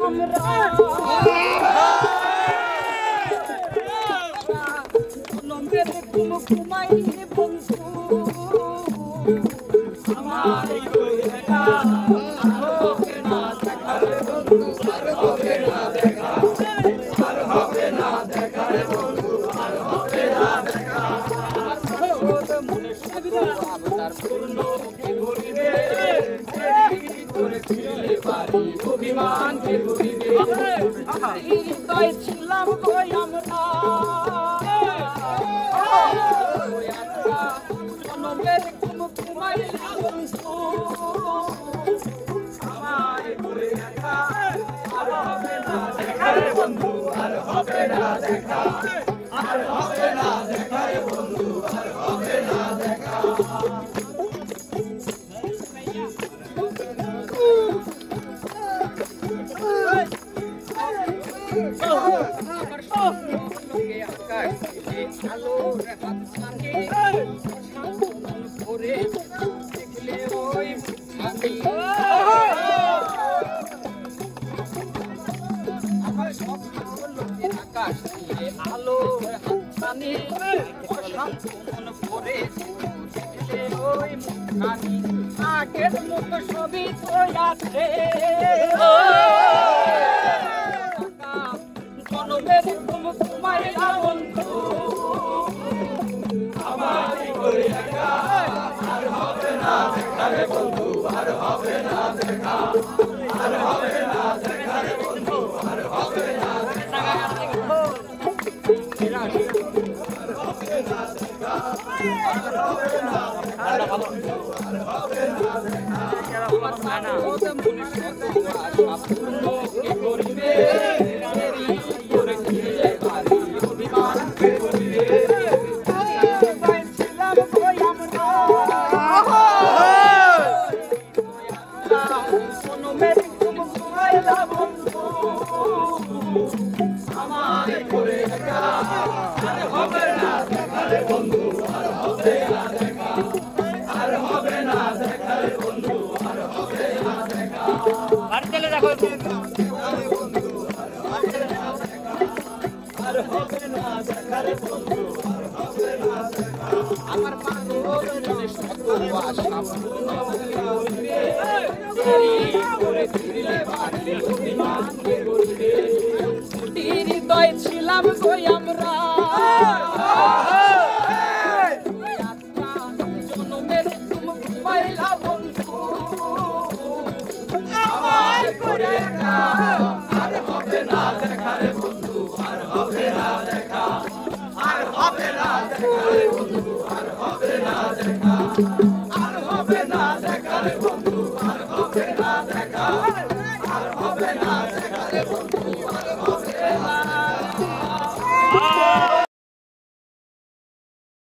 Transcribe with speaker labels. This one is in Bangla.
Speaker 1: আমরা জনমের ঘুমাই বন্ধু আমার দেখা হবে না দেখা বন্ধু আর হবে না দেখা আর হবে না দেখা বন্ধু আর হবে না দেখা মনে আবতার পূর্ণ ঘুরিবে করে ফিরলে পারি অভিমানকে ঘুরিবে হৃদয় ছিলাম কই আমরা জনমের ঘুমাইলাম বন্ধু আমার করে দেখা আর হবে না দেখা বন্ধু আর হবে না দেখা আর হবে না দেখা বন্ধু আর হবে না দেখা আমার সঙ্গে আকাশ আলো হাত সাথে করে দেখলে ওই আমার সঙ্গে আকাশ আলো হাত সাথে অশান্ত মন করে দেখলে ওই আমি আগের মতো সবই তো আছে জনমের ঘুমাইলাম বন্ধু আমার করে দেখা আর হবে না দেখা রে বন্ধু আর হবে না দেখা আর হবে না দেখা রে বন্ধু আর হবে না দেখা আর হবে না দেখা আর হবে না আর হবে না দেখা আমার মানা ওতে মনে সম্পূর্ণ কি করবে করে ফিরে পারি অভিমানকে ঘুরিবে ছিলাম কই আমরা জনমের ঘুমাইলাম বন্ধু আমার করে দেখা আর হবে না দেখা রে বন্ধু আর হবে না দেখা আর হবে না দেখা রে বন্ধু আর হবে না দেখা আর চলে দেখো বন্ধু আর হবে না দেখা রে বন্ধু আর হবে না দেখা আমার পাগলের সকল আশা পূর্ণ হইবে করে ফিরলে পারলে অভিমানকে ঘুরিবে হৃদয় ছিলাম কই আমরা জনমের ঘুমাইলাম বন্ধু আমার করে দেখা আর হবে না দেখা রে বন্ধু আর হবে না দেখা আর হবে না দেখা রে বন্ধু আর হবে না দেখা আর হবে না দেখা রে বন্ধু আর হবে না দেখা আর হবে না দেখা রে বন্ধু আর